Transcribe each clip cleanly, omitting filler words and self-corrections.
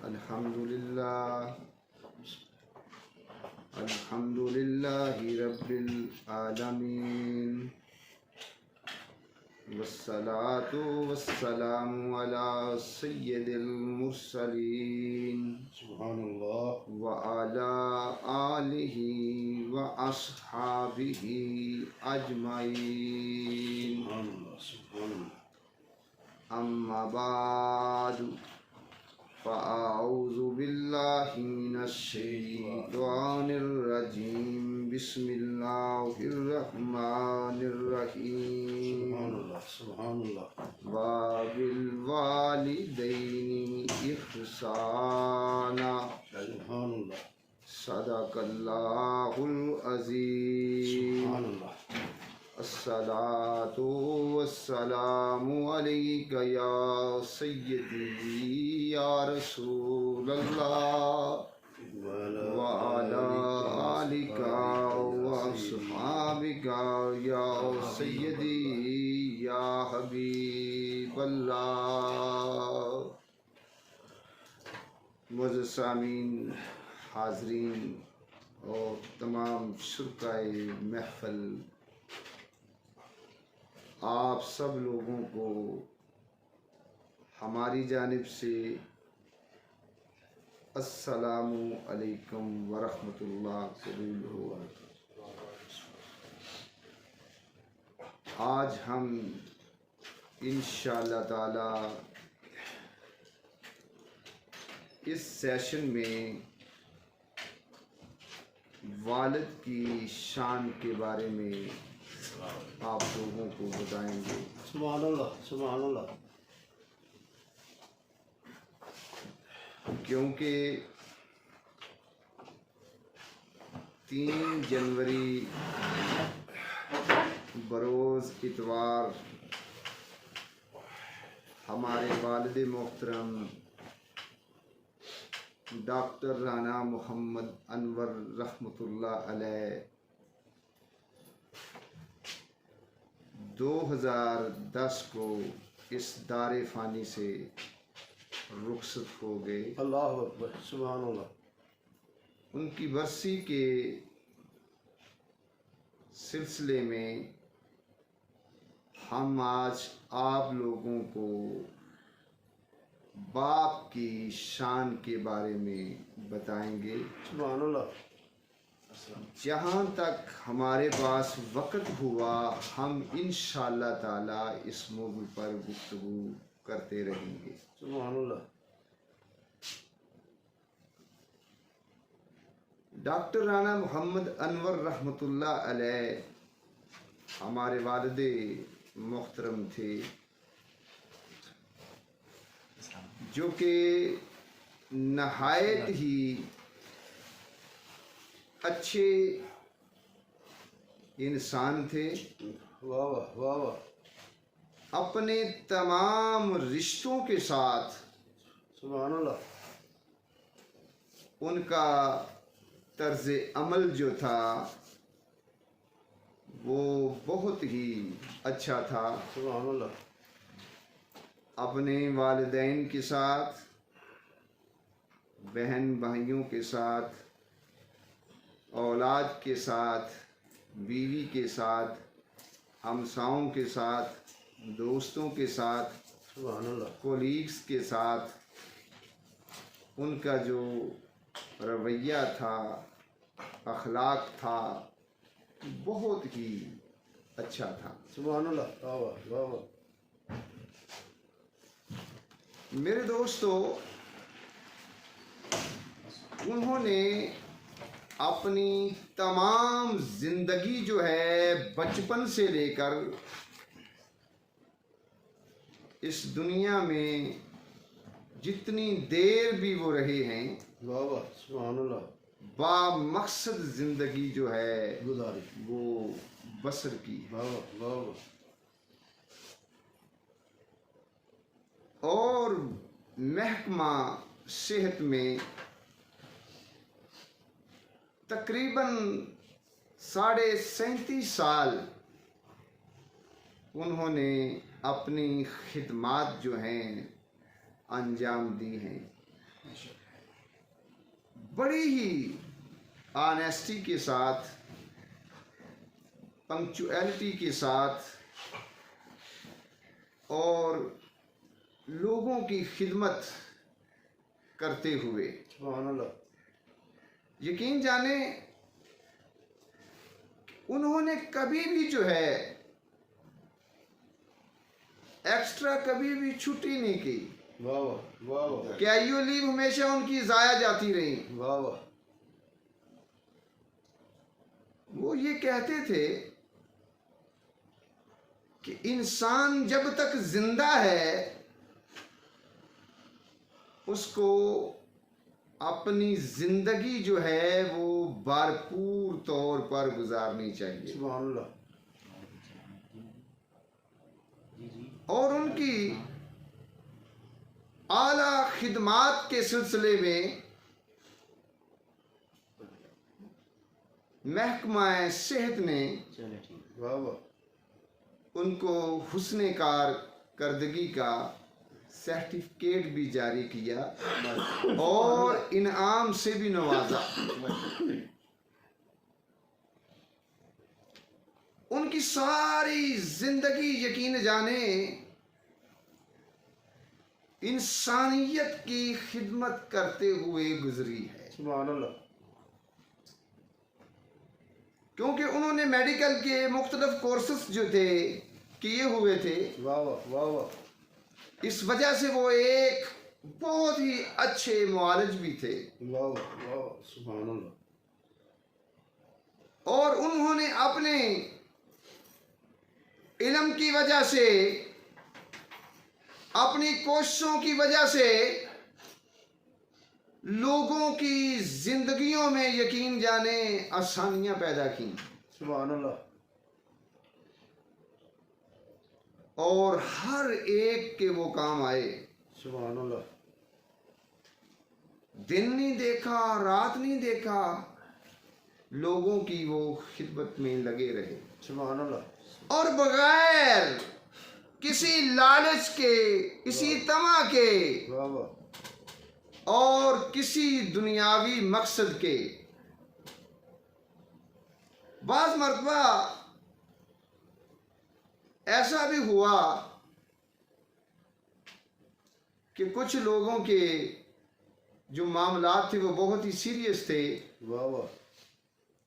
الحمد للہ رب العالمین والصلاة والسلام علی سید المرسلین سبحان اللہ وعلی آلہ واصحابہ اجمعین سبحان اللہ سبحان اللہ اما بعد فاعوذ باللہ من الشیطان الرجیم بسم اللہ الرحمن الرحیم سبحان اللہ سبحان اللہ وبالوالدین احسانا سبحان اللہ صدق اللہ العظیم سبحان اللہ الصلاة والسلام علیک یا سیدی یا رسول اللہ وعلی آلک واصحابک یا سیدی یا حبیب اللہ۔ معزز سامعین، حاضرین اور تمام شرکائے محفل، آپ سب لوگوں کو ہماری جانب سے السلام علیکم ورحمۃ اللہ قبول ہو۔ آج ہم انشاءاللہ تعالی اس سیشن میں والد کی شان کے بارے میں آپ لوگوں کو بتائیں گے۔ سبحان اللہ سبحان اللہ کیونکہ 3 جنوری بروز اتوار ہمارے والد محترم ڈاکٹر رانا محمد انور رحمۃ اللہ علیہ 2010 کو اس دار فانی سے رخصت ہو گئے۔ اللہ اکبر سبحان اللہ ان کی برسی کے سلسلے میں ہم آج آپ لوگوں کو باپ کی شان کے بارے میں بتائیں گے۔ سبحان اللہ جہاں تک ہمارے پاس وقت ہوا ہم انشاءاللہ تعالی اس موضوع پر گفتگو کرتے رہیں گے۔ سبحان اللہ ڈاکٹر رانا محمد انور رحمۃ اللہ علیہ ہمارے والد محترم تھے، جو کہ نہایت ہی اچھے انسان تھے۔ واہ واہ واہ واہ اپنے تمام رشتوں کے ساتھ سبحان اللہ ان کا طرز عمل جو تھا وہ بہت ہی اچھا تھا۔ سبحان اللہ اپنے والدین کے ساتھ، بہن بھائیوں کے ساتھ، اولاد کے ساتھ، بیوی کے ساتھ، ہمساؤں کے ساتھ، دوستوں کے ساتھ، سبحان اللہ کولیگز کے ساتھ ان کا جو رویہ تھا، اخلاق تھا، بہت ہی اچھا تھا۔ سبحان اللہ واہ واہ واہ واہ میرے دوستو، انہوں نے اپنی تمام زندگی جو ہے بچپن سے لے کر اس دنیا میں جتنی دیر بھی وہ رہے ہیں، واہ واہ سبحان اللہ با مقصد زندگی جو ہے گزاری وہ بسر کی۔ واہ واہ واہ واہ اور محکمہ صحت میں تقریباً 37.5 سال انہوں نے اپنی خدمات جو ہیں انجام دی ہیں۔ بڑی ہی آنیسٹی کے ساتھ، پنکچویلٹی کے ساتھ اور لوگوں کی خدمت کرتے ہوئے، سبحان اللہ، یقین جانیں انہوں نے کبھی بھی جو ہے ایکسٹرا کبھی بھی چھٹی نہیں کی، واہ واہ واہ واہ کہ ایو لیو ہمیشہ ان کی ضائع جاتی رہی۔ واہ واہ، وہ یہ کہتے تھے کہ انسان جب تک زندہ ہے اس کو اپنی زندگی جو ہے وہ بھرپور طور پر گزارنی چاہیے، سبحان اللہ، اور ان کی اعلیٰ خدمات کے سلسلے میں محکمہ صحت نے واہ واہ، ان کو حسن کارکردگی کا سرٹیفکیٹ بھی جاری کیا اور انعام سے بھی نوازا۔ ان کی ساری زندگی یقین جانیں انسانیت کی خدمت کرتے ہوئے گزری ہے، سبحان اللہ، کیونکہ انہوں نے میڈیکل کے مختلف کورسز جو تھے کیے ہوئے تھے، واہ واہ واہ واہ، اس وجہ سے وہ ایک بہت ہی اچھے معالج بھی تھے، واہ واہ واہ، سبحان اللہ، اور انہوں نے اپنے علم کی وجہ سے، اپنی کوششوں کی وجہ سے لوگوں کی زندگیوں میں یقین جانیں آسانیاں پیدا کی، سبحان اللہ، اور ہر ایک کے وہ کام آئے، سبحان اللہ، دن نہیں دیکھا رات نہیں دیکھا، لوگوں کی وہ خدمت میں لگے رہے، سبحان اللہ، اور بغیر کسی لالچ کے، کسی طمع کے واہ واہ، اور کسی دنیاوی مقصد کے۔ بعض مرتبہ ایسا بھی ہوا کہ کچھ لوگوں کے جو معاملات تھے وہ بہت ہی سیریس تھے، واہ واہ،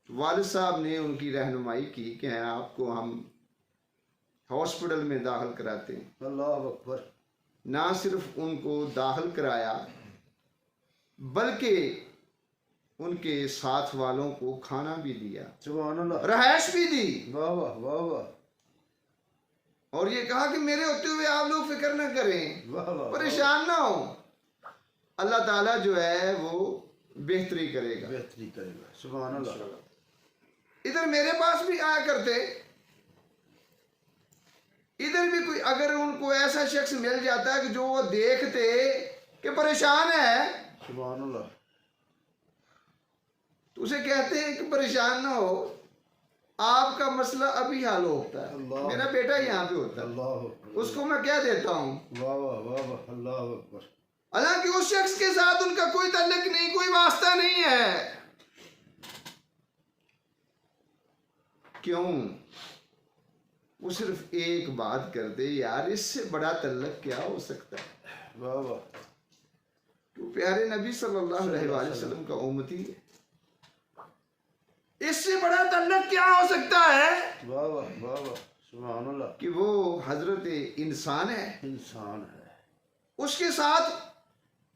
والد صاحب نے ان کی رہنمائی کی کہ آپ کو ہم ہاسپٹل میں داخل کراتے ہیں۔ اللہ اکبر، نہ صرف ان کو داخل کرایا بلکہ ان کے ساتھ والوں کو کھانا بھی دیا، سبحان اللہ، رہائش بھی دی، واہ واہ واہ واہ، اور یہ کہا کہ میرے ہوتے ہوئے آپ لوگ فکر نہ کریں، واہ واہ، پریشان نہ ہو، اللہ تعالیٰ جو ہے وہ بہتری کرے گا۔ بہتری کرے گا، سبحان اللہ، ادھر میرے پاس بھی آیا کرتے، ادھر بھی کوئی اگر ان کو ایسا شخص مل جاتا ہے کہ جو وہ دیکھتے کہ پریشان ہے سبحان اللہ، تو اسے کہتے ہیں کہ پریشان نہ ہو، آپ کا مسئلہ ابھی حل ہوتا ہے، اللہ، میرا بیٹا یہاں پہ ہوتا ہے، اللہ اکبر، اس کو میں کیا دیتا ہوں، واہ واہ واہ واہ، اللہ اکبر، حالانکہ اس شخص کے ساتھ ان کا کوئی تعلق نہیں، کوئی واسطہ نہیں ہے، کیوں؟ وہ صرف ایک بات کرتے، یار اس سے بڑا تعلق کیا ہو سکتا ہے، واہ واہ، تو پیارے نبی صلی اللہ علیہ وآلہ وسلم کا امتی ہے، اس سے بڑا تعلق کیا ہو سکتا ہے واہ واہ واہ واہ، سبحان اللہ، کہ وہ حضرت انسان ہے، انسان ہے، اس کے ساتھ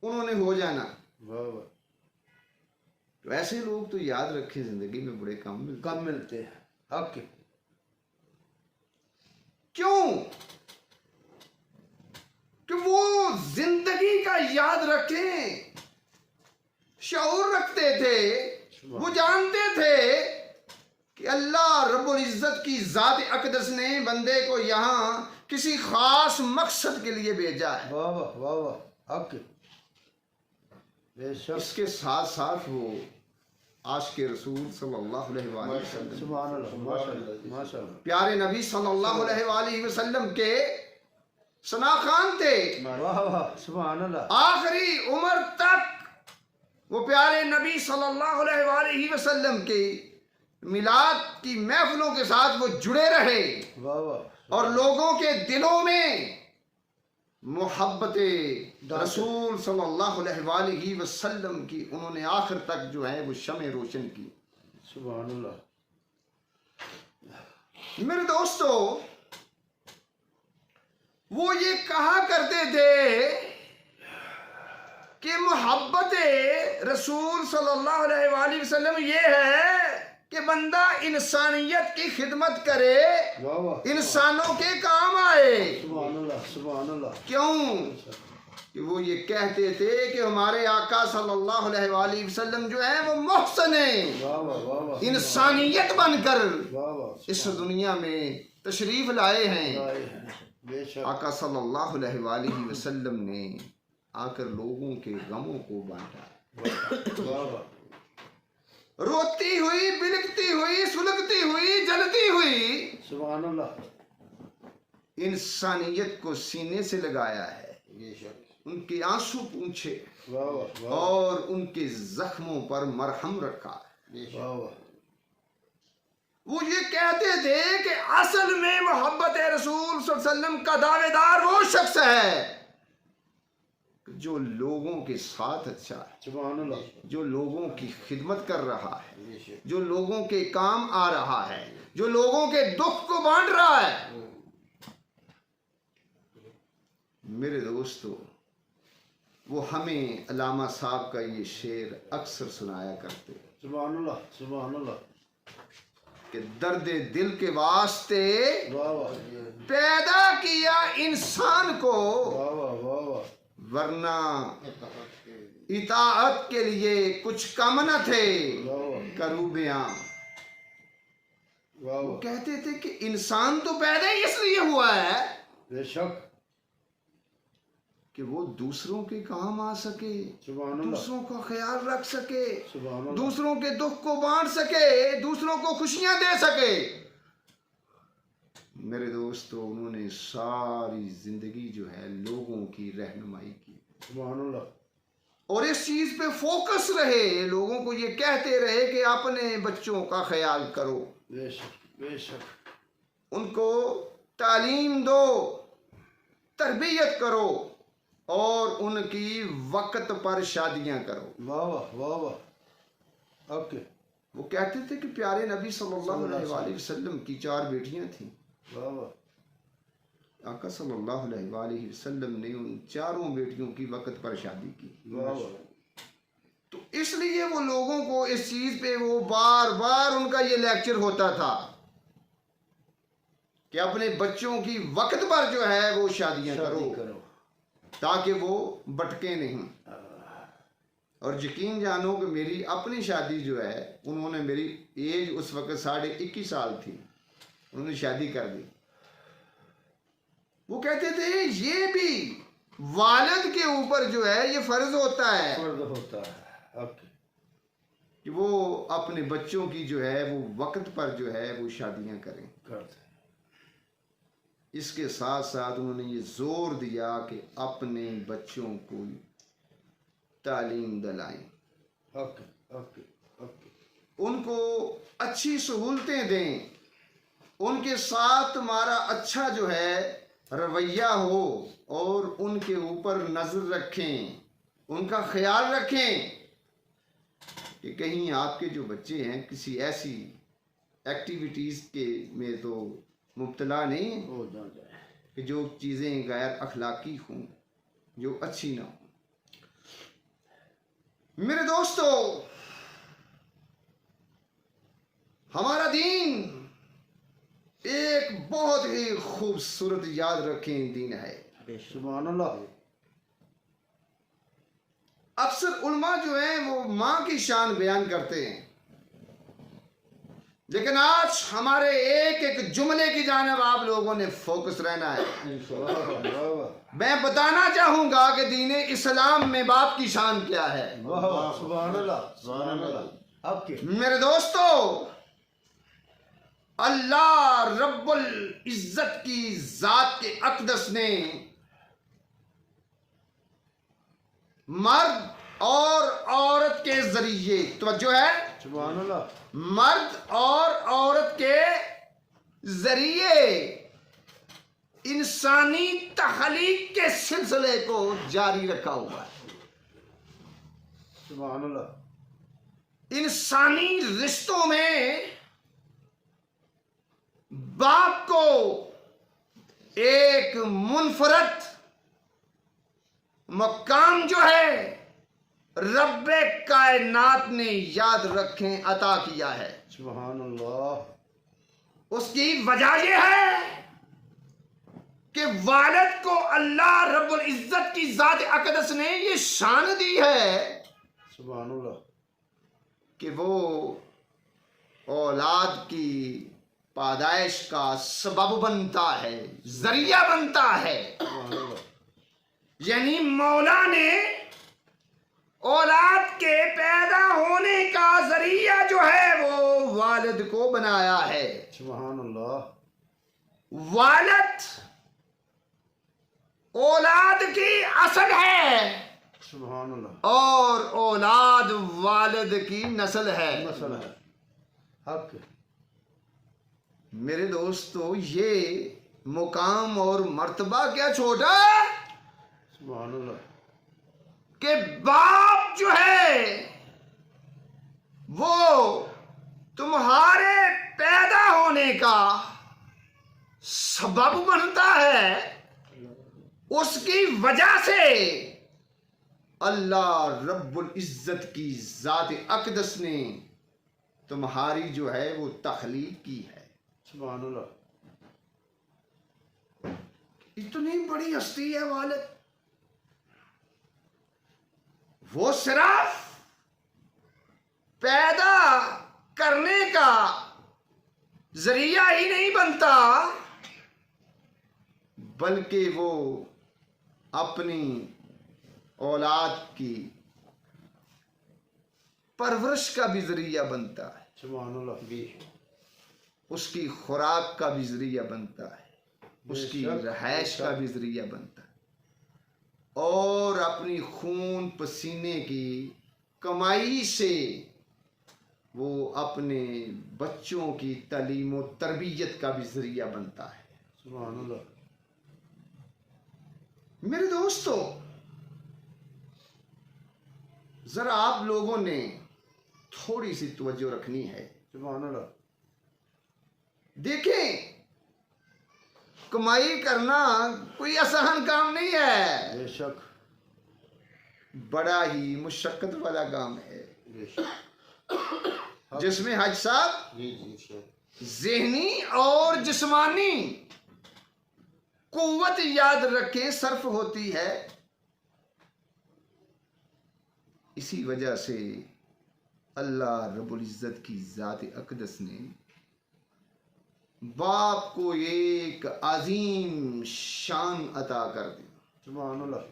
انہوں نے ہو جانا۔ واہ واہ، تو ایسے لوگ تو یاد رکھیں زندگی میں بڑے کم ملتے ہیں۔ کم ملتے ہیں، حق ہے، کیوں؟ کہ وہ زندگی کا یاد رکھیں، شعور رکھتے تھے، وہ جانتے تھے کہ اللہ رب العزت کی ذات اقدس نے بندے کو یہاں کسی خاص مقصد کے لیے بھیجا ہے۔ واہ واہ واہ واہ، حق ہے، بے شک، اس کے ساتھ ساتھ وہ عاشق رسول صلی اللہ علیہ وآلہ وسلم، سبحان اللہ، ماشاء اللہ، ماشاء اللہ، پیارے نبی صلی اللہ علیہ وآلہ وسلم کے ثناخوان تھے، واہ واہ، سبحان اللہ، آخری عمر تک وہ پیارے نبی صلی اللہ علیہ وآلہ وسلم کے میلاد کی محفلوں کے ساتھ وہ جڑے رہے واہ واہ اور لوگوں کے دلوں میں محبت رسول صلی اللہ علیہ وآلہ وسلم کی انہوں نے آخر تک جو ہے وہ شمع روشن کی. سبحان اللہ. میرے دوستو وہ یہ کہا کرتے تھے کہ محبت رسول صلی اللہ علیہ وآلہ وسلم یہ ہے کہ بندہ انسانیت کی خدمت کرے, واہ واہ انسانوں کے کام آئے. سبحان اللہ سبحان اللہ. کیوں کہ وہ یہ کہتے تھے کہ ہمارے آقا صلی اللہ علیہ وآلہ وسلم جو ہیں وہ محسن ہیں, واہ واہ واہ واہ انسانیت بن کر واہ واہ اس دنیا میں تشریف لائے ہیں. لائے ہیں. بے شک. آقا صلی اللہ علیہ وآلہ وسلم نے آ کر لوگوں کے غموں کو بانٹا. واہ واہ روتی ہوئی, بلکتی ہوئی, سلگتی ہوئی, جلتی ہوئی سبحان اللہ. انسانیت کو سینے سے لگایا ہے, بے شک. ان کے آنسو پونچھے واہ واہ واہ اور ان کے زخموں پر مرہم رکھا. واہ واہ. وہ یہ کہتے تھے کہ اصل میں محبت رسول صلی اللہ علیہ وسلم کا دعوے دار وہ شخص ہے جو لوگوں کے ساتھ اچھا ہے, سبحان اللہ. جو لوگوں کی خدمت کر رہا ہے, بے شک. جو لوگوں کے کام آ رہا ہے, جو لوگوں کے دکھ کو بانٹ رہا ہے. میرے دوستو وہ ہمیں علامہ صاحب کا یہ شعر اکثر سنایا کرتے سبحان اللہ سبحان اللہ. کہ درد دل کے واسطے واہ واہ پیدا کیا انسان کو, واہ واہ واہ واہ. ورنہ اطاعت کے لیے کچھ کم نہ تھے واہ واہ کرو بیاں. واہ وہ واہ. کہتے تھے کہ انسان تو پیدا ہی اس لیے ہوا ہے بے شک. کہ وہ دوسروں کے کام آ سکے, سبحان اللہ دوسروں کا خیال رکھ سکے, سبحان اللہ. دوسروں کے دکھ کو بانٹ سکے, دوسروں کو خوشیاں دے سکے. میرے دوستو انہوں نے ساری زندگی جو ہے لوگوں کی رہنمائی کی سبحان اللہ. اور اس چیز پہ فوکس رہے, لوگوں کو یہ کہتے رہے کہ اپنے بچوں کا خیال کرو, بے شک بے شک. ان کو تعلیم دو, تربیت کرو اور ان کی وقت پر شادیاں کرو. واہ واہ واہ واہ. اوکے. وہ کہتے تھے کہ پیارے نبی صلی اللہ علیہ وآلہ وسلم کی 4 بیٹیاں تھیں. واہ واہ. آقا صلی اللہ علیہ وآلہ وسلم نے ان 4 بیٹیوں کی وقت پر شادی کی. واہ واہ. تو اس لیے وہ لوگوں کو اس چیز پہ وہ بار بار ان کا یہ لیکچر ہوتا تھا کہ اپنے بچوں کی وقت پر جو ہے وہ شادیاں کرو تاکہ وہ بٹکے نہیں. اور یقین جانو کہ میری اپنی شادی جو ہے, انہوں نے میری ایج اس وقت 21.5 سال تھی, انہوں نے شادی کر دی. وہ کہتے تھے یہ بھی والد کے اوپر جو ہے یہ فرض ہوتا ہے فرض ہوتا ہے. اوکے. کہ وہ اپنے بچوں کی جو ہے وہ وقت پر جو ہے وہ شادیاں کریں. کرتے. اس کے ساتھ ساتھ انہوں نے یہ زور دیا کہ اپنے بچوں کو تعلیم دلائیں, اوکے اوکے اوکے. ان کو اچھی سہولتیں دیں, ان کے ساتھ تمہارا اچھا جو ہے رویہ ہو اور ان کے اوپر نظر رکھیں, ان کا خیال رکھیں کہ کہیں آپ کے جو بچے ہیں کسی ایسی ایکٹیویٹیز کے میں تو مبتلا نہیں ہو جائے کہ جو چیزیں غیر اخلاقی ہوں, جو اچھی نہ ہوں. میرے دوستو ہمارا دین ایک بہت ہی خوبصورت, یاد رکھیں, دین ہے. سبحان اللہ. اکثر علماء جو ہیں وہ ماں کی شان بیان کرتے ہیں, لیکن آج ہمارے ایک ایک جملے کی جانب آپ لوگوں نے فوکس رہنا ہے. میں بتانا چاہوں گا کہ دین اسلام میں باپ کی شان کیا ہے. سبحان اللہ سبحان اللہ. اوکے. میرے دوستو اللہ رب العزت کی ذات کے اقدس نے مرد اور عورت کے ذریعے، توجہ ہے، سبحان اللہ. مرد اور عورت کے ذریعے انسانی تخلیق کے سلسلے کو جاری رکھا ہوا ہے. سبحان اللہ. انسانی رشتوں میں باپ کو ایک منفرد مقام جو ہے رب کائنات نے یاد رکھیں عطا کیا ہے. سبحان اللہ. اس کی وجہ یہ ہے کہ والد کو اللہ رب العزت کی ذات اقدس نے یہ شان دی ہے سبحان اللہ. کہ وہ اولاد کی پیدائش کا سبب بنتا ہے، ذریعہ بنتا ہے. سبحان اللہ. یعنی مولا نے اولاد کے پیدا ہونے کا ذریعہ جو ہے وہ والد کو بنایا ہے. سبحان اللہ. والد اولاد کی اصل ہے سبحان اللہ. اور اولاد والد کی نسل ہے. مسئلہ ہے. حق. میرے دوستو یہ مقام اور مرتبہ کیا چھوٹا سبحان اللہ. کہ باپ جو ہے وہ تمہارے پیدا ہونے کا سبب بنتا ہے. اس کی وجہ سے اللہ رب العزت کی ذات اقدس نے تمہاری جو ہے وہ تخلیق کی ہے. سبحان اللہ. اتنی بڑی ہستی ہے والد. وہ صرف پیدا کرنے کا ذریعہ ہی نہیں بنتا بلکہ وہ اپنی اولاد کی پرورش کا بھی ذریعہ بنتا ہے. سبحان اللہ. بھی اس کی خوراک کا بھی ذریعہ بنتا ہے، اس کی بے شک، رہائش بے کا شک. بھی ذریعہ بنتا ہے، اور اپنی خون پسینے کی کمائی سے وہ اپنے بچوں کی تعلیم و تربیت کا بھی ذریعہ بنتا ہے. سبحان اللہ. میرے دوستو ذرا آپ لوگوں نے تھوڑی سی توجہ رکھنی ہے. سبحان اللہ. دیکھیں کمائی کرنا کوئی آسان کام نہیں ہے، بے شک. بڑا ہی مشقت والا کام ہے، بے شک. جس میں حاج صاحب جی جی شک. ذہنی اور جسمانی قوت یاد رکھیں صرف ہوتی ہے. اسی وجہ سے اللہ رب العزت کی ذات اقدس نے باپ کو ایک عظیم شان عطا کر دی. سبحان اللہ.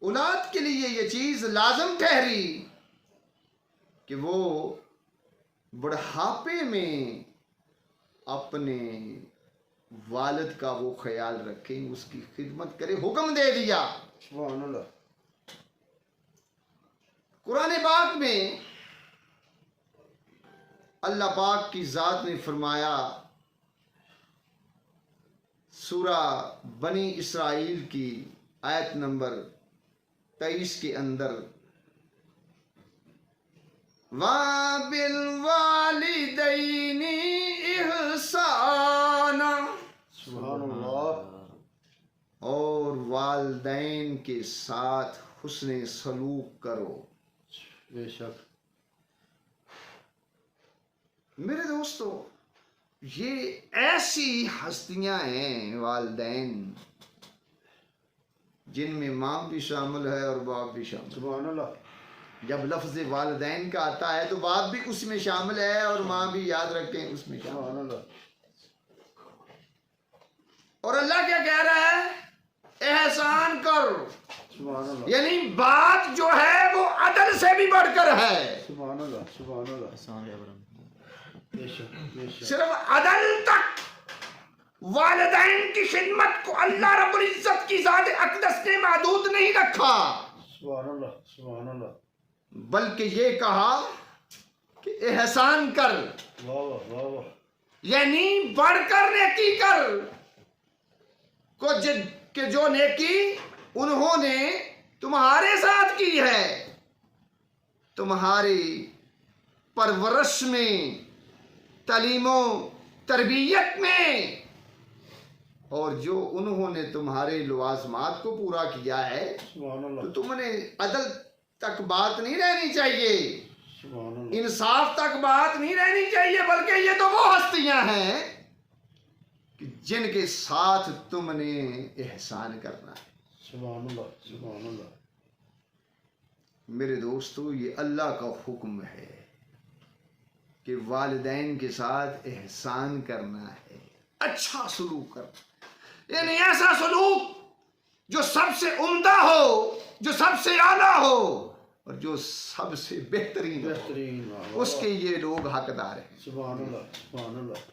اولاد کے لیے یہ چیز لازم ٹھہری کہ وہ بڑھاپے میں اپنے والد کا وہ خیال رکھے، اس کی خدمت کرے. حکم دے دیا. سبحان اللہ. قرآن پاک میں اللہ پاک کی ذات نے فرمایا سورہ بنی اسرائیل کی آیت نمبر 23 کے اندر وَبِالْوَالِدَيْنِ إِحْسَانًا، سبحان اللہ. اور والدین کے ساتھ حسن سلوک کرو. بے شک. میرے دوستو یہ ایسی ہستیاں ہیں والدین جن میں ماں بھی شامل ہے اور باپ بھی شامل. سبحان اللہ. جب لفظ والدین کا آتا ہے تو باپ بھی اس میں شامل ہے اور ماں بھی یاد رکھیں اس میں شامل. سبحان اللہ. اور اللہ کیا کہہ رہا ہے؟ احسان کر. سبحان اللہ. یعنی بات جو ہے وہ عدل سے بھی بڑھ کر ہے. سبحان اللہ. سبحان اللہ. بے شک. بے شک. صرف عدل تک والدین کی خدمت کو اللہ رب العزت کی ذات اقدس نے محدود نہیں رکھا، سبحان اللہ سبحان اللہ. بلکہ یہ کہا کہ احسان کر، واہ واہ واہ واہ. یعنی بڑھ کر نیکی کر کہ جو نیکی انہوں نے تمہارے ساتھ کی ہے، تمہاری پرورش میں، تعلیم و تربیت میں، اور جو انہوں نے تمہارے لوازمات کو پورا کیا ہے، سبحان اللہ تو تم نے عدل تک بات نہیں رہنی چاہیے، سبحان اللہ. انصاف تک بات نہیں رہنی چاہیے، بلکہ یہ تو وہ ہستیاں ہیں کہ جن کے ساتھ تم نے احسان کرنا ہے. سبحان اللہ سبحان اللہ. میرے دوستو، یہ اللہ کا حکم ہے کہ والدین کے ساتھ احسان کرنا ہے، اچھا سلوک کرنا، یعنی ایسا سلوک جو سب سے عمدہ ہو، جو سب سے اعلیٰ ہو، اور جو سب سے بہترین ہو، بہترین. واہ واہ اس کے یہ لوگ حقدار ہیں. سبحان اللہ سبحان اللہ.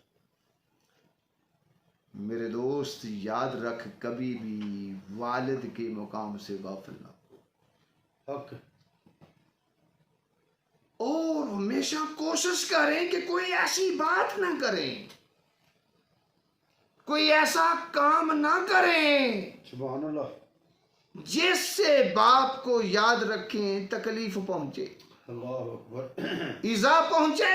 میرے دوست یاد رکھ، کبھی بھی والد کے مقام سے غافل نہ ہو، حق. اور ہمیشہ کوشش کریں کہ کوئی ایسی بات نہ کریں، کوئی ایسا کام نہ کریں سبحان اللہ. جس سے باپ کو یاد رکھیں تکلیف پہنچے، اللہ اکبر. ایذا پہنچے،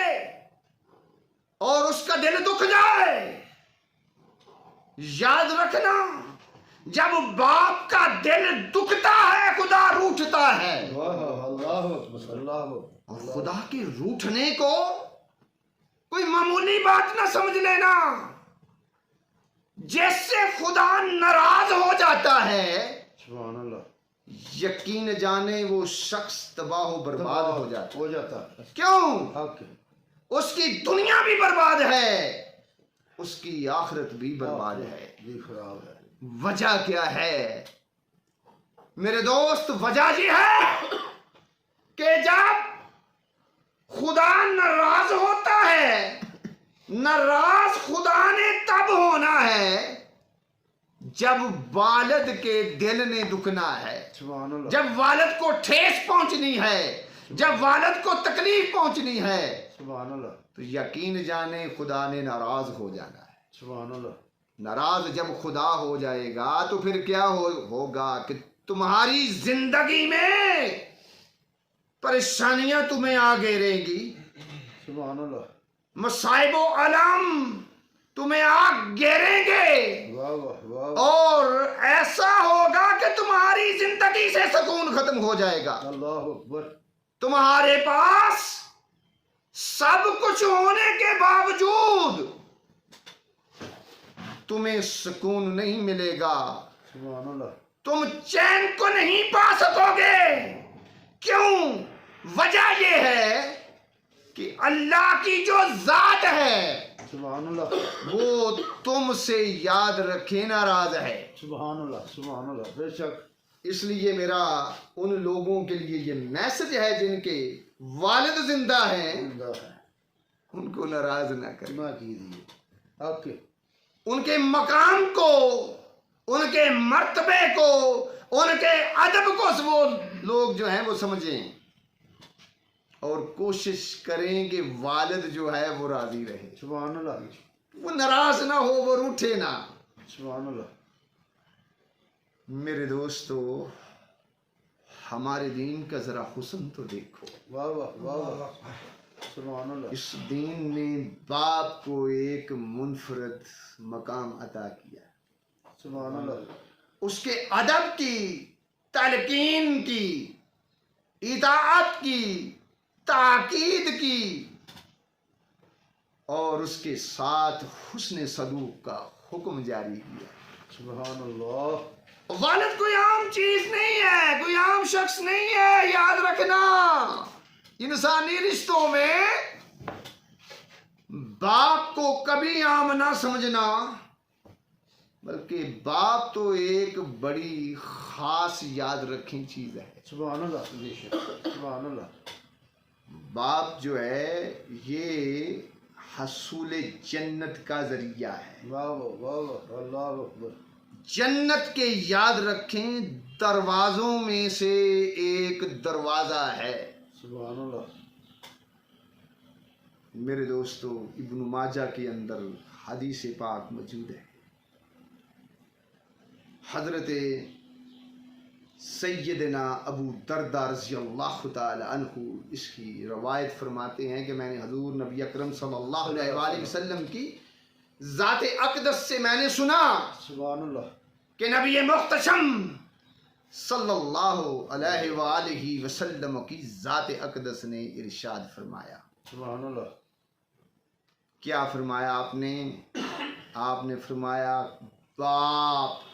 اور اس کا دل دکھ جائے. یاد رکھنا، جب باپ کا دل دکھتا ہے خدا روٹھتا ہے، واہ اللہ اکبر اللہ. اور خدا کے روٹھنے کو کوئی معمولی بات نہ سمجھ لینا. جس سے خدا ناراض ہو جاتا ہے، سبحان اللہ. یقین جانے وہ شخص تباہ و برباد ہو جاتا ہو جاتا. کیوں؟ حق. اس کی دنیا بھی برباد ہے، اس کی آخرت بھی برباد ہے. بھی خراب ہے. وجہ کیا ہے میرے دوست؟ وجہ یہ ہے کہ جب خدا ناراض ہوتا ہے، ناراض خدا نے تب ہونا ہے جب والد کے دل نے دکھنا ہے، سبحان اللہ. جب والد کو ٹھیس پہنچنی ہے، جب والد کو تکلیف پہنچنی ہے، سبحان اللہ تو یقین جانے خدا نے ناراض ہو جانا ہے. سبحان اللہ. ناراض جب خدا ہو جائے گا تو پھر کیا ہوگا کہ تمہاری زندگی میں پریشانیاں تمہیں آ گھیریں گی، سبحان اللہ. مصائب و علم تمہیں آ گھیریں گے، واہ واہ واہ. اور ایسا ہوگا کہ تمہاری زندگی سے سکون ختم ہو جائے گا. اللہ اکبر. تمہارے پاس سب کچھ ہونے کے باوجود تمہیں سکون نہیں ملے گا، سبحان اللہ. تم چین کو نہیں پا سکو گے. کیوں؟ وجہ یہ ہے کہ اللہ کی جو ذات ہے سبحان اللہ. وہ تم سے یاد رکھے ناراض ہے. سبحان اللہ سبحان اللہ. بے شک. اس لیے میرا ان لوگوں کے لیے یہ میسج ہے جن کے والد زندہ ہیں، زندہ ہے. ان کو ناراض نہ کریں. نہ کیجیے. حق. ان کے مقام کو، ان کے مرتبے کو، ان کے ادب کو وہ لوگ جو ہیں وہ سمجھیں، اور کوشش کریں کہ والد جو ہے وہ راضی رہے، سبحان اللہ. وہ ناراض نہ ہو، وہ روٹھے نہ. سبحان اللہ. میرے دوستو، ہمارے دین کا ذرا حسن تو دیکھو. واہ واہ واہ واہ. سبحان اللہ. اس دین نے باپ کو ایک منفرد مقام عطا کیا، سبحان اللہ. اس کے ادب کی، تلقین کی، اطاعت کی، تاکید کی، اور اس کے ساتھ حسن سلوک کا حکم جاری کیا. سبحان اللہ. والد کوئی عام چیز نہیں ہے، کوئی عام شخص نہیں ہے. یاد رکھنا، انسانی رشتوں میں باپ کو کبھی عام نہ سمجھنا، بلکہ باپ تو ایک بڑی خاص یاد رکھیں چیز ہے. سبحان اللہ. بے شک. سبحان اللہ. باپ جو ہے یہ حصول جنت کا ذریعہ ہے. واہ واہ واہ اللہ اکبر. جنت کے یاد رکھیں دروازوں میں سے ایک دروازہ ہے. سبحان اللہ. میرے دوستو ابن ماجہ کے اندر حدیث پاک موجود ہے. حضرت سیدنا ابو دردہ رضی اللہ تعالی عنہ اس کی روایت فرماتے ہیں کہ میں نے حضور نبی اکرم صلی اللہ علیہ وآلہ وسلم کی ذات اقدس سے میں نے سنا سبحان اللہ. کہ نبی محتشم صلی اللہ علیہ وآلہ وسلم کی ذات اقدس نے ارشاد فرمایا. سبحان اللہ. کیا فرمایا آپ نے؟ آپ نے فرمایا باپ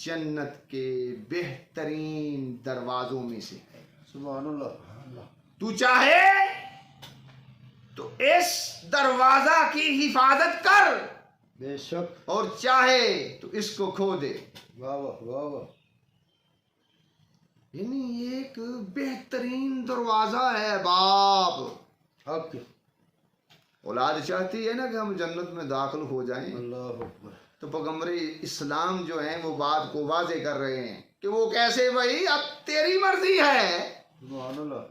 جنت کے بہترین دروازوں میں سے ہے. سبحان اللہ. تو چاہے تو اس دروازہ کی حفاظت کر بے شک. اور چاہے تو اس کو کھو دے. واہ واہ واہ واہ. یعنی ایک بہترین دروازہ ہے باپ. حق. اولاد چاہتی ہے نا کہ ہم جنت میں داخل ہو جائیں، اللہ اکبر. تو پیغمبر اسلام جو ہیں وہ بات کو واضح کر رہے ہیں کہ وہ کیسے بھائی اب تیری مرضی ہے سبحان اللہ.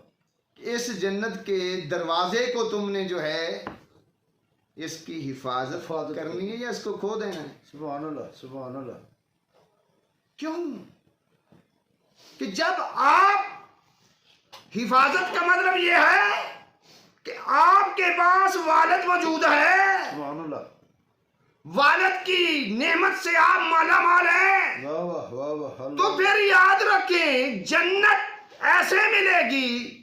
کہ اس جنت کے دروازے کو تم نے جو ہے اس کی حفاظت کرنی ہے یا اس کو کھو دینا ہے. سبحان اللہ. سبحان اللہ. کیوں کہ جب آپ حفاظت کا مطلب یہ ہے کہ آپ کے پاس والد موجود ہے، سبحان اللہ. والد کی نعمت سے آپ مالا مال ہیں، واہ واہ واہ واہ اللہ. تو پھر یاد رکھیں جنت ایسے ملے گی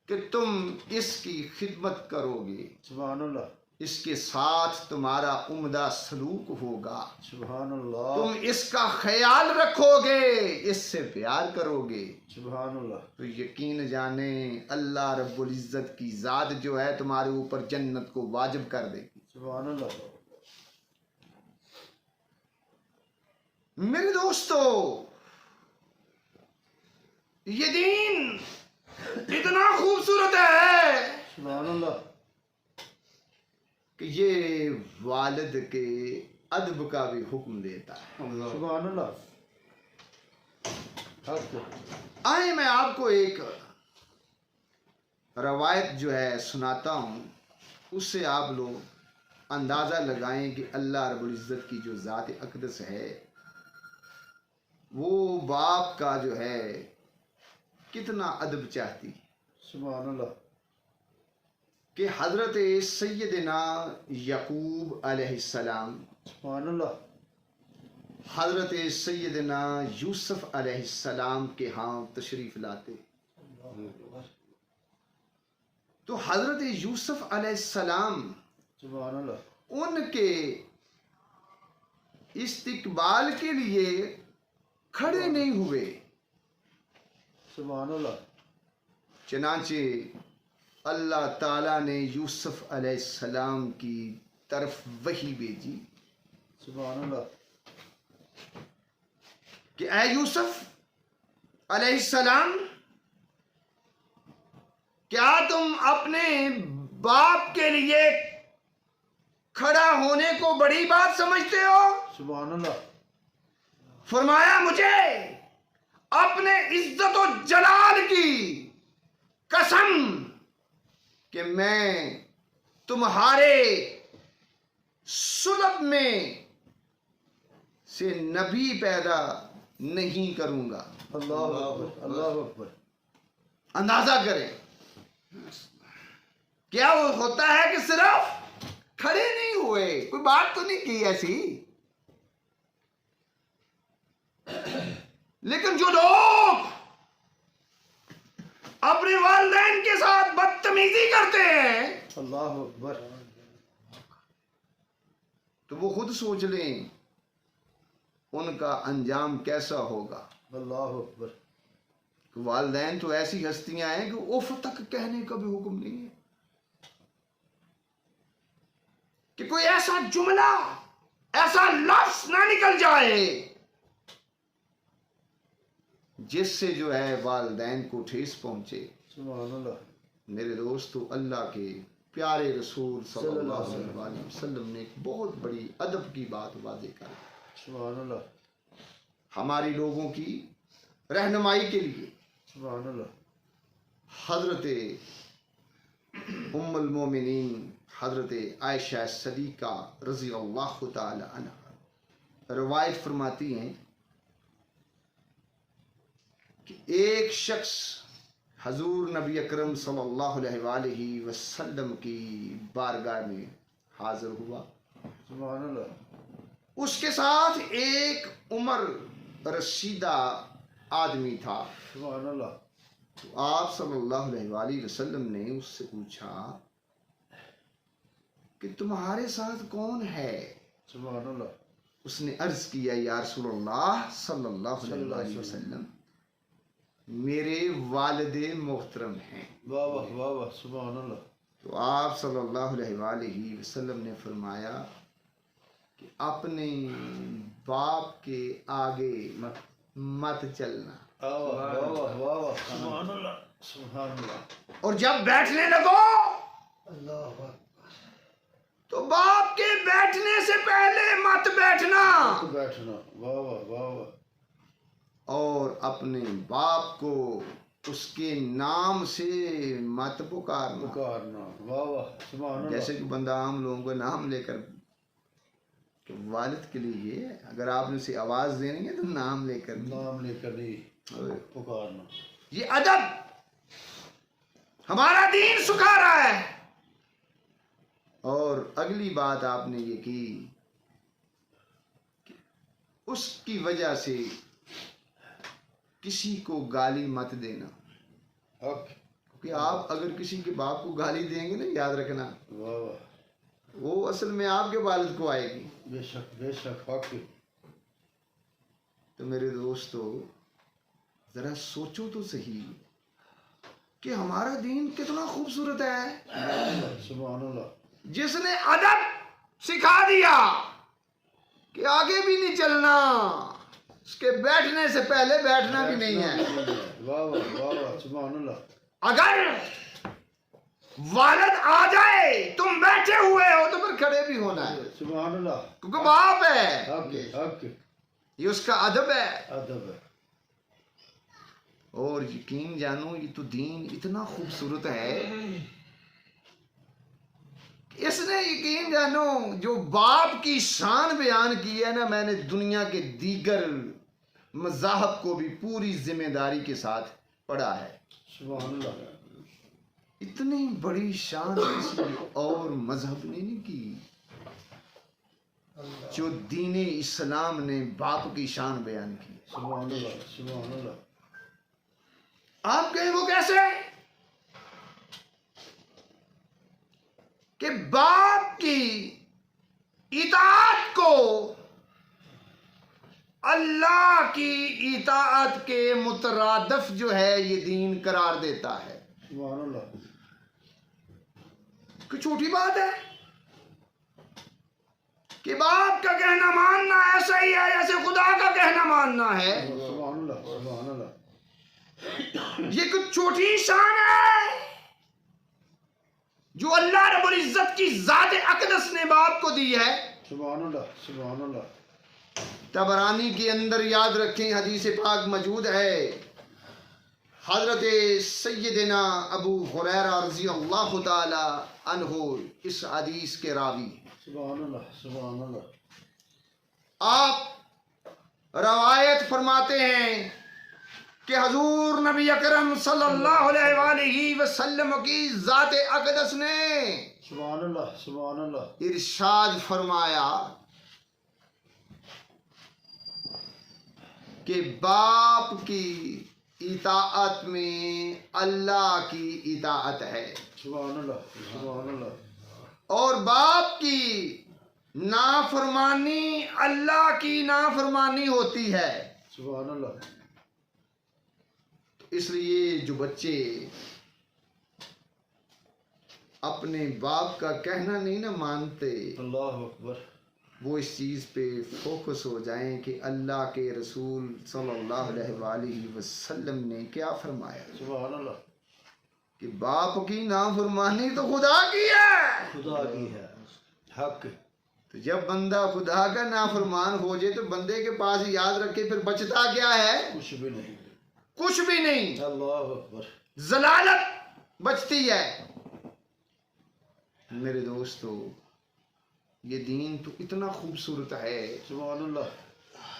کہ تم اس کی خدمت کرو گے، سبحان اللہ. اس کے ساتھ تمہارا عمدہ سلوک ہوگا، سبحان اللہ. تم اس کا خیال رکھو گے، اس سے پیار کرو گے. سبحان اللہ. تو یقین جانیں اللہ رب العزت کی ذات جو ہے تمہارے اوپر جنت کو واجب کر دے گی. سبحان اللہ. میرے دوستو یہ دین اتنا خوبصورت ہے سبحان اللہ. کہ یہ والد کے ادب کا بھی حکم دیتا ہے. سبحان اللہ. حق. آئیں میں آپ کو ایک روایت جو ہے سناتا ہوں، اس سے آپ لوگ اندازہ لگائیں کہ اللہ رب العزت کی جو ذات اقدس ہے وہ باپ کا جو ہے کتنا ادب چاہتی. سبحان اللہ. کہ حضرت سیدنا یعقوب علیہ السلام سبحان اللہ. حضرت سیدنا یوسف علیہ السلام کے ہاں تشریف لاتے، تو حضرت یوسف علیہ السلام سبحان اللہ. ان کے استقبال کے لیے کھڑے نہیں ہوئے. سبحان اللہ. چنانچہ اللہ تعالیٰ نے یوسف علیہ السلام کی طرف وحی بھیجی سبحان اللہ. کہ اے یوسف علیہ السلام، کیا تم اپنے باپ کے لیے کھڑا ہونے کو بڑی بات سمجھتے ہو؟ سبحان اللہ. فرمایا مجھے اپنے عزت و جلال کی قسم کہ میں تمہارے سلب میں سے نبی پیدا نہیں کروں گا. اللہ اکبر. اللہ اکبر. اندازہ کریں کیا وہ ہوتا ہے کہ صرف کھڑے نہیں ہوئے، کوئی بات تو نہیں کی ایسی، لیکن جو لوگ اپنے والدین کے ساتھ بدتمیزی کرتے ہیں اللہ اکبر. تو وہ خود سوچ لیں ان کا انجام کیسا ہوگا. اللہ اکبر. والدین تو ایسی ہستیاں ہیں کہ اف تک کہنے کا بھی حکم نہیں ہے، کہ کوئی ایسا جملہ ایسا لفظ نہ نکل جائے جس سے جو ہے والدین کو ٹھیس پہنچے. سبحان اللہ. میرے دوستو اللہ کے پیارے رسول صلی اللہ علیہ وسلم نے ایک بہت بڑی ادب کی بات واضح کر سبحان اللہ ہماری لوگوں کی رہنمائی کے لیے. سبحان اللہ حضرت ام المومنین حضرت عائشہ صدیقہ رضی اللہ تعالی عنہ روایت فرماتی ہیں کہ ایک شخص حضور نبی اکرم صلی اللہ علیہ وآلہ وسلم کی بارگاہ میں حاضر ہوا. سبحان اللہ اس کے ساتھ ایک عمر رسیدہ آدمی تھا. سبحان اللہ تو آپ صلی اللہ علیہ وآلہ وسلم نے اس سے پوچھا کہ تمہارے ساتھ کون ہے؟ سبحان اللہ اس نے عرض کیا یا رسول اللہ صلی اللہ علیہ وآلہ وسلم میرے والد محترم ہیں. واہ واہ واہ واہ سبحان اللہ تو آپ صلی اللہ علیہ وآلہ وسلم نے فرمایا کہ اپنے باپ کے آگے مت چلنا. واہ واہ واہ واہ سبحان اللہ سبحان اللہ اور جب بیٹھنے لگو اللہ تو باپ کے بیٹھنے سے پہلے مت بیٹھنا بیٹھنا. واہ واہ واہ واہ اور اپنے باپ کو اس کے نام سے مت پکارنا. پکارنا. واہ واہ سبحان اللہ جیسے کہ بندہ عام لوگوں کو نام لے کر کہ والد کے لیے یہ ہے اگر آپ نے اسے آواز دینی ہے تو نام لے کر نام لے کر نہیں پکارنا. یہ ادب ہمارا دین سکھا رہا ہے. اور اگلی بات آپ نے یہ کی کہ اس کی وجہ سے کسی کو گالی مت دینا. حق کیونکہ آپ اگر کسی کے باپ کو گالی دیں گے نا یاد رکھنا واہ واہ وہ اصل میں آپ کے والد کو آئے گی. بے شک حق. تو میرے دوستو ذرا سوچو تو صحیح کہ ہمارا دین کتنا خوبصورت ہے سبحان اللہ جس نے ادب سکھا دیا کہ آگے بھی نہیں چلنا اس کے بیٹھنے سے پہلے بیٹھنا بھی نہیں ہے. واہ واہ واہ واہ سبحان اللہ. اگر والد آ جائے تم بیٹھے ہوئے ہو تو پھر کھڑے بھی ہونا ہے سبحان اللہ کیونکہ باپ ہے حق حق یہ اس کا ادب ہے. ادب ہے. اور یقین جانو یہ تو دین اتنا خوبصورت ہے اس نے یقین جانو جو باپ کی شان بیان کی ہے نا میں نے دنیا کے دیگر مذاہب کو بھی پوری ذمہ داری کے ساتھ پڑھا ہے. سبحان اللہ اتنی بڑی شان کسی اور مذہب نے نہیں کی جو دین اسلام نے باپ کی شان بیان کی. سبحان اللہ سبحان اللہ. آپ کہیں وہ کیسے کہ باپ کی اطاعت کو اللہ کی اطاعت کے مترادف جو ہے یہ دین قرار دیتا ہے. سبحان اللہ کوئی چھوٹی بات ہے کہ باپ کا کہنا ماننا ایسا ہی ہے جیسے خدا کا کہنا ماننا ہے. سبحان اللہ سبحان اللہ. یہ کچھ چھوٹی شان ہے جو اللہ رب العزت کی ذات اقدس نے باپ کو دی ہے. سبحان اللہ سبحان اللہ. طبرانی کے اندر یاد رکھیں حدیث پاک موجود ہے حضرت سیدنا ابو ہریرہ رضی اللہ تعالی عنہ اس حدیث کے راوی. سبحان اللہ سبحان اللہ. آپ روایت فرماتے ہیں کہ حضور نبی اکرم صلی اللہ علیہ وآلہ وسلم کی ذات اقدس نے سبحان اللہ سبحان اللہ. ارشاد فرمایا کہ باپ کی اطاعت میں اللہ کی اطاعت ہے سبحان اللہ سبحان اللہ. اور باپ کی نافرمانی اللہ کی نافرمانی ہوتی ہے. سبحان اللہ. اس لیے جو بچے اپنے باپ کا کہنا نہیں نہ مانتے اللہ اکبر. وہ اس چیز پہ فوکس ہو جائیں کہ اللہ کے رسول صلی اللہ علیہ وآلہ وسلم نے کیا فرمایا سبحان اللہ. کہ باپ کی نافرمانی تو خدا کی ہے. خدا کی ہے. حق. تو جب بندہ خدا کا نافرمان ہو جائے تو بندے کے پاس یاد رکھے پھر بچتا کیا ہے؟ کچھ بھی نہیں. کچھ بھی نہیں. اللہ اکبر. ضلالت بچتی ہے. میرے دوستو یہ دین تو اتنا خوبصورت ہے. سبحان اللہ.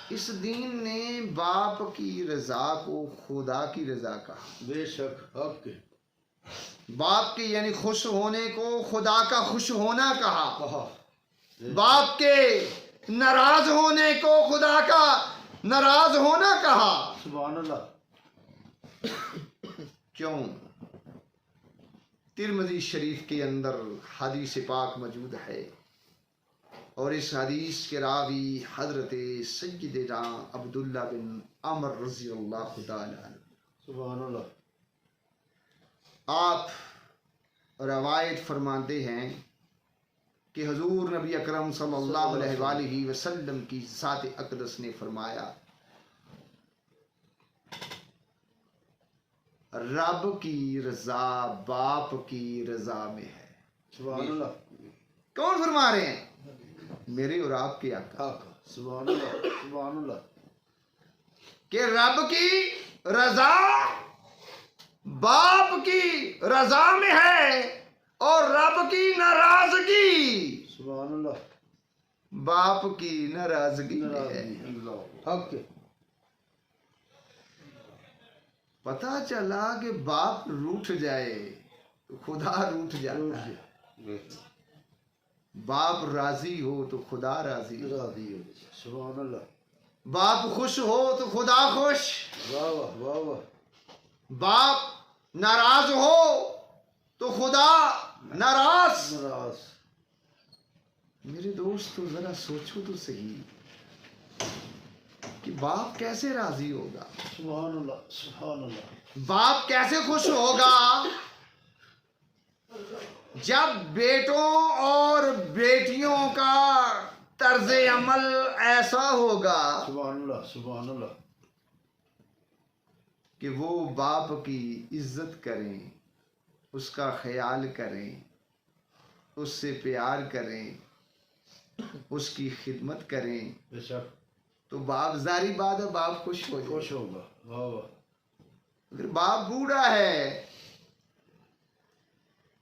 اس دین نے باپ کی رضا کو خدا کی رضا کہا. بے شک. حق. باپ کے یعنی خوش ہونے کو خدا کا خوش ہونا کہا. کہا. باپ کے ناراض ہونے کو خدا کا ناراض ہونا کہا. سبحان اللہ. کیوں؟ ترمذی شریف کے اندر حدیث پاک موجود ہے اور اس حدیث کے راوی حضرت سیدنا عبداللہ بن عمر رضی اللہ تعالی عنہ. سبحان اللہ. آپ روایت فرماتے ہیں کہ حضور نبی اکرم صلی اللہ علیہ وآلہ وسلم کی ذات اقدس نے فرمایا رب کی رضا باپ کی رضا میں ہے. سبحان اللہ. کون فرما رہے ہیں؟ میرے اور آپ کے آقا. سبحان اللہ. سبحان اللہ. کہ رب کی رضا باپ کی رضا میں ہے اور رب کی ناراضگی سبحان اللہ. باپ کی ناراضگی میں ہے. حق. پتہ چلا کہ باپ روٹھ جائے تو خدا روٹھ جاتا ہے. باپ راضی ہو تو خدا راضی ہو. سبحان اللہ. باپ خوش ہو تو خدا خوش. واہ واہ واہ واہ. باپ ناراض ہو تو خدا ناراض. ناراض. میرے دوستو ذرا سوچو تو صحیح کہ باپ کیسے راضی ہوگا؟ سبحان اللہ. سبحان اللہ. باپ کیسے خوش ہوگا جب بیٹوں اور بیٹیوں کا طرز عمل ایسا ہوگا سبحان اللہ. سبحان اللہ. کہ وہ باپ کی عزت کریں، اس کا خیال کریں، اس سے پیار کریں، اس کی خدمت کریں. بے شک. تو باپ ظاہری بات ہے باپ خوش ہو جائے. خوش ہوگا. واہ واہ. اگر باپ بوڑھا ہے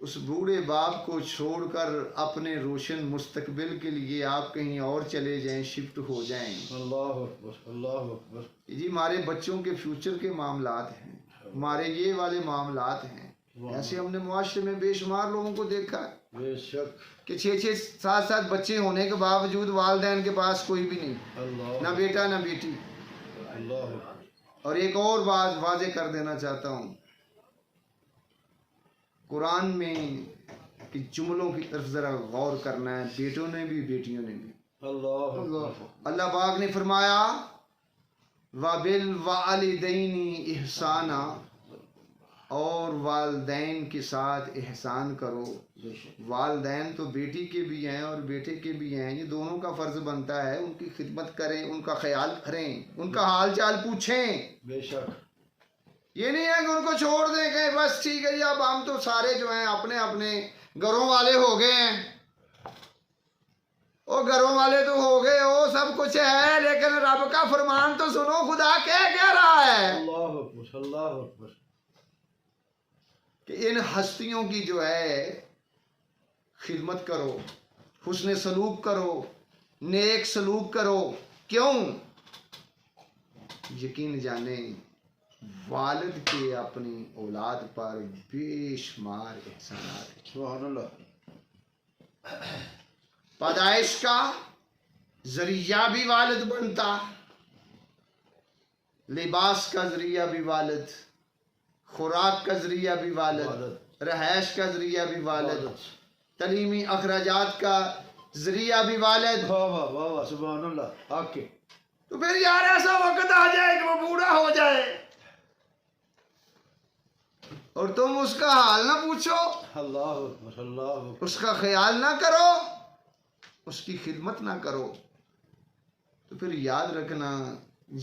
اس بوڑھے باپ کو چھوڑ کر اپنے روشن مستقبل کے لیے آپ کہیں اور چلے جائیں، شفٹ ہو جائیں. اللہ اکبر. اللہ اکبر. جی ہمارے بچوں کے فیوچر کے معاملات ہیں، ہمارے یہ والے معاملات ہیں. ایسے ہم نے معاشرے میں بے شمار لوگوں کو دیکھا بے شک. کہ 6-6 7-7 بچے ہونے کے باوجود والدین کے پاس کوئی بھی نہیں، اللہ. نہ بیٹا نہ بیٹی. اللہ. اور ایک اور بات واضح کر دینا چاہتا ہوں، قرآن میں کہ جملوں کی طرف ذرا غور کرنا ہے، بیٹوں نے بھی بیٹیوں نے بھی. اللہ. اللہ پاک نے فرمایا وَبِالْوَالِدَيْنِ إِحْسَانًا، اور والدین کے ساتھ احسان کرو. والدین تو بیٹی کے بھی ہیں اور بیٹے کے بھی ہیں، یہ دونوں کا فرض بنتا ہے ان کی خدمت کریں، ان کا خیال کریں، ان کا حال چال پوچھیں. بے شک. یہ نہیں ہے کہ ان کو چھوڑ دیں کہ بس ٹھیک ہے جی اب ہم تو سارے جو ہیں اپنے اپنے گھروں والے ہو گئے ہیں. وہ گھروں والے تو ہو گئے، وہ سب کچھ ہے، لیکن رب کا فرمان تو سنو، خدا کہہ رہا ہے اللہ اکبر. اللہ اکبر. کہ ان ہستیوں کی جو ہے خدمت کرو، حسن سلوک کرو، نیک سلوک کرو. کیوں؟ یقین جانیں والد کے اپنی اولاد پر بے شمار احسانات ہیں. سبحان اللہ. پیدائش کا ذریعہ بھی والد بنتا، لباس کا ذریعہ بھی والد، خوراک کا ذریعہ بھی والد، رہائش کا ذریعہ بھی والد، تعلیمی اخراجات کا ذریعہ بھی والد. واہ واہ واہ واہ. سبحان اللہ. حق. تو پھر یار ایسا وقت آ جائے کہ وہ بوڑھا ہو جائے اور تم اس کا حال نہ پوچھو، اللہ اکبر. اللہ اکبر. اس کا خیال نہ کرو، اس کی خدمت نہ کرو، تو پھر یاد رکھنا